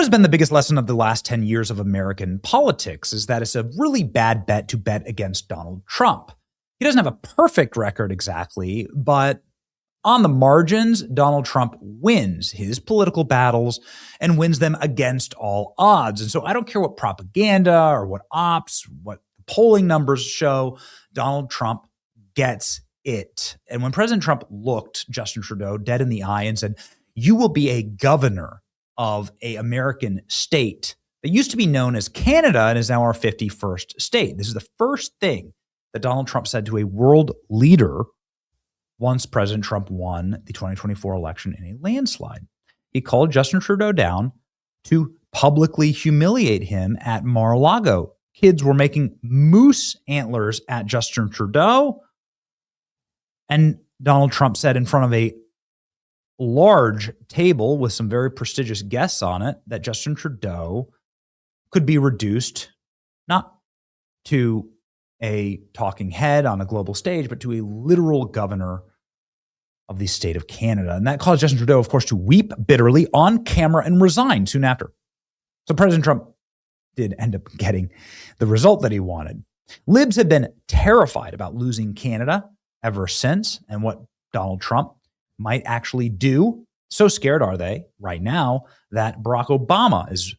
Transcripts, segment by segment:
has been the biggest lesson of the last 10 years of American politics is that it's a really bad bet to bet against Donald Trump. He doesn't have a perfect record exactly, but on the margins, Donald Trump wins his political battles and wins them against all odds. And so I don't care what propaganda or what ops, what polling numbers show, Donald Trump gets it. And when President Trump looked Justin Trudeau dead in the eye and said, "You will be a governor of an American state that used to be known as Canada and is now our 51st state." This is the first thing that Donald Trump said to a world leader once President Trump won the 2024 election in a landslide. He called Justin Trudeau down to publicly humiliate him at Mar-a-Lago. Kids were making moose antlers at Justin Trudeau. And Donald Trump said in front of a large table with some very prestigious guests on it that Justin Trudeau could be reduced not to a talking head on a global stage, but to a literal governor of the state of Canada. And that caused Justin Trudeau, of course, to weep bitterly on camera and resign soon after. So President Trump did end up getting the result that he wanted. Libs have been terrified about losing Canada ever since and what Donald Trump might actually do. So scared are they right now that Barack Obama is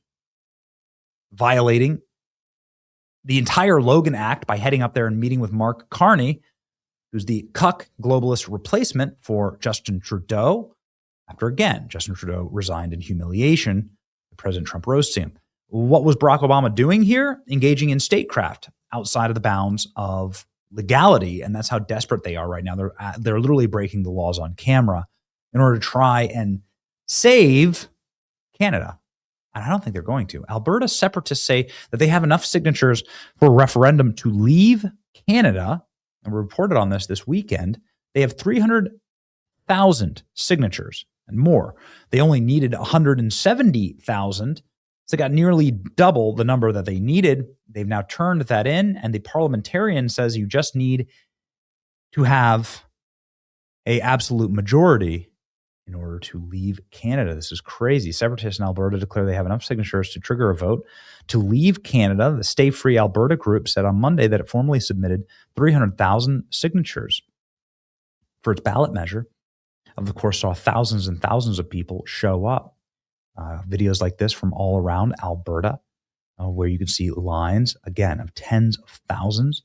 violating the entire Logan Act by heading up there and meeting with Mark Carney, who's the cuck globalist replacement for Justin Trudeau. After, again, Justin Trudeau resigned in humiliation, President Trump rose to him. What was Barack Obama doing here? Engaging in statecraft outside of the bounds of legality, and that's how desperate they are right now. They're literally breaking the laws on camera in order to try and save Canada. And I don't think they're going to. Alberta separatists say that they have enough signatures for a referendum to leave Canada, and we reported on this weekend. They have 300,000 signatures and more. They only needed 170,000. So they got nearly double the number that they needed. They've now turned that in, and the parliamentarian says you just need to have an absolute majority in order to leave Canada. This is crazy. Separatists in Alberta declare they have enough signatures to trigger a vote to leave Canada. The Stay Free Alberta group said on Monday that it formally submitted 300,000 signatures for its ballot measure. Of course, saw thousands and thousands of people show up. Videos like this from all around Alberta, where you can see lines, again, of tens of thousands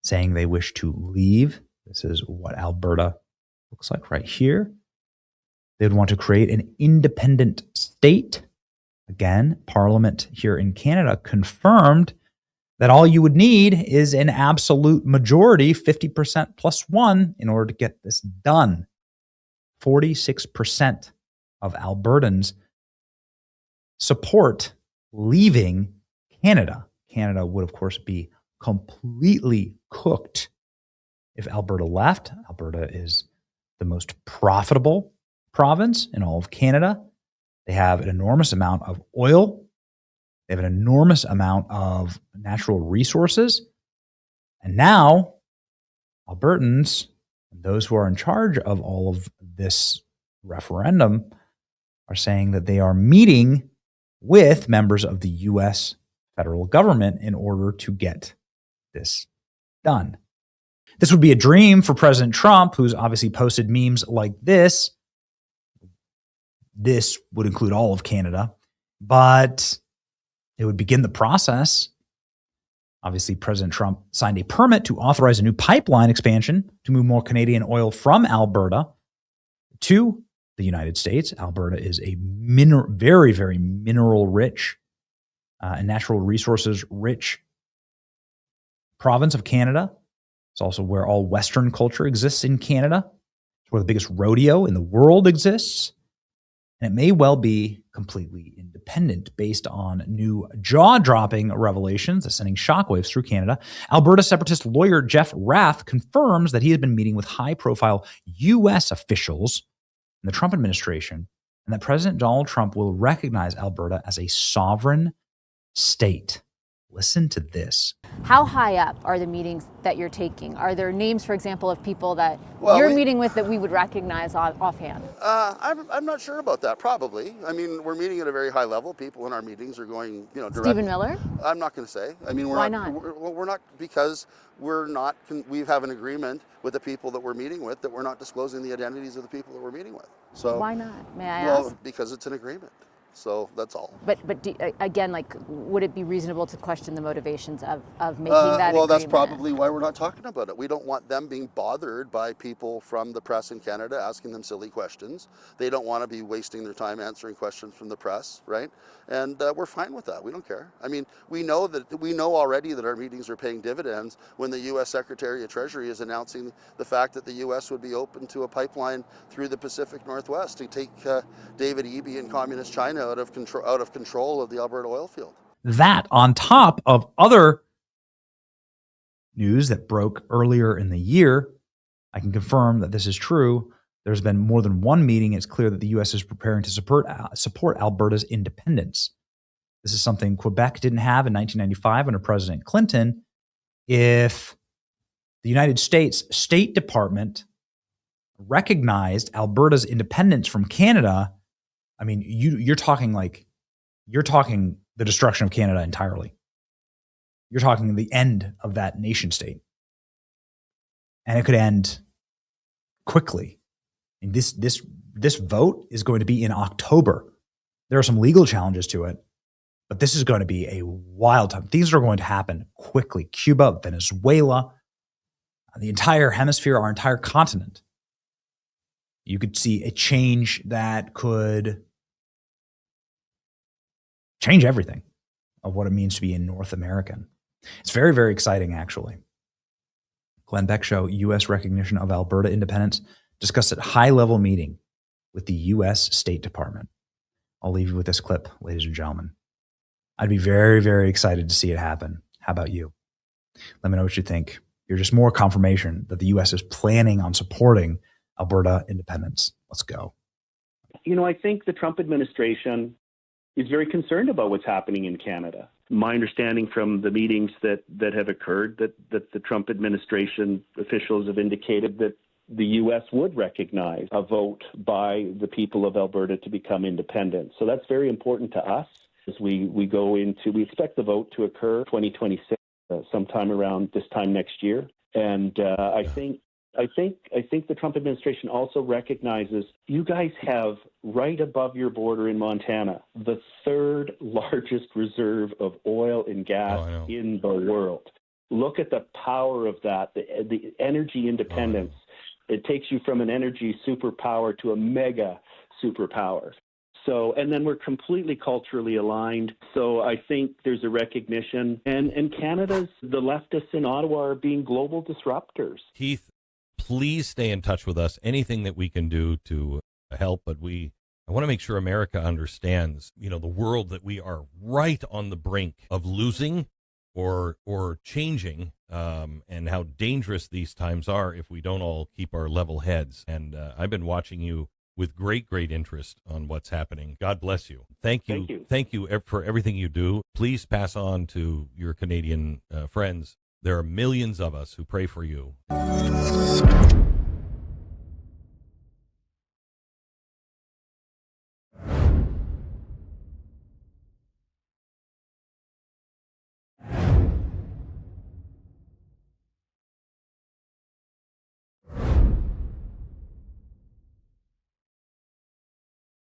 saying they wish to leave. This is what Alberta looks like right here. They'd want to create an independent state. Again, Parliament here in Canada confirmed that all you would need is an absolute majority, 50% plus one, in order to get this done. 46% of Albertans support leaving Canada. Canada would, of course, be completely cooked if Alberta left. Alberta is the most profitable province in all of Canada. They have an enormous amount of oil. They have an enormous amount of natural resources. And now Albertans, those who are in charge of all of this referendum, are saying that they are meeting with members of the U.S. federal government in order to get this done. This would be a dream for President Trump, who's obviously posted memes like this. This would include all of Canada, but it would begin the process. Obviously, President Trump signed a permit to authorize a new pipeline expansion to move more Canadian oil from Alberta to the United States. Alberta is a very, very mineral-rich and natural resources-rich province of Canada. It's also where all Western culture exists in Canada. It's where the biggest rodeo in the world exists. And it may well be completely independent based on new jaw-dropping revelations that's sending shockwaves through Canada. Alberta separatist lawyer Jeff Rath confirms that he has been meeting with high-profile U.S. officials in the Trump administration and that President Donald Trump will recognize Alberta as a sovereign state Listen to this. How high up are the meetings that you're taking? Are there names, for example, of people that you're meeting with that we would recognize offhand? I'm not sure about that. Probably. I mean, we're meeting at a very high level. People in our meetings are going, direct. Stephen Miller? I'm not going to say. I mean, Why not? We're not, because we're not. We have an agreement with the people that we're meeting with that we're not disclosing the identities of the people that we're meeting with. So why not? May I ask? Well, because it's an agreement. So that's all. But again, would it be reasonable to question the motivations of making that agreement? That's probably why we're not talking about it. We don't want them being bothered by people from the press in Canada asking them silly questions. They don't want to be wasting their time answering questions from the press, right? And we're fine with that. We don't care. I mean, we know already that our meetings are paying dividends when the U.S. Secretary of Treasury is announcing the fact that the U.S. would be open to a pipeline through the Pacific Northwest to take David Eby and Communist China out of control of the Alberta oil field. That on top of other news that broke earlier in the year, I can confirm that this is true. There's been more than one meeting. It's clear that the U.S. is preparing to support Alberta's independence. This is something Quebec didn't have in 1995 under President Clinton. If the United States State Department recognized Alberta's independence from Canada, I mean, you're talking the destruction of Canada entirely. You're talking the end of that nation state. And it could end quickly. And this vote is going to be in October. There are some legal challenges to it, but this is going to be a wild time. Things are going to happen quickly. Cuba, Venezuela, the entire hemisphere, our entire continent. You could see a change that could change everything of what it means to be a North American. It's very, very exciting, actually. Glenn Beck Show, U.S. recognition of Alberta independence, discussed at high-level meeting with the U.S. State Department. I'll leave you with this clip, ladies and gentlemen. I'd be very, very excited to see it happen. How about you? Let me know what you think. You're just more confirmation that the U.S. is planning on supporting Alberta independence. Let's go. I think the Trump administration is very concerned about what's happening in Canada. My understanding from the meetings that have occurred that the Trump administration officials have indicated that the U.S. would recognize a vote by the people of Alberta to become independent. So that's very important to us as we expect the vote to occur 2026, sometime around this time next year. And I think the Trump administration also recognizes you guys have right above your border in Montana the third largest reserve of oil and gas in the world. Look at the power of that, the energy independence. It takes you from an energy superpower to a mega superpower. So, and then we're completely culturally aligned. So I think there's a recognition. And the leftists in Ottawa are being global disruptors. Keith, please stay in touch with us. Anything that we can do to help, but I want to make sure America understands, the world that we are right on the brink of losing or changing, and how dangerous these times are if we don't all keep our level heads. And I've been watching you with great, great interest on what's happening. God bless you. Thank you. Thank you for everything you do. Please pass on to your Canadian friends. There are millions of us who pray for you.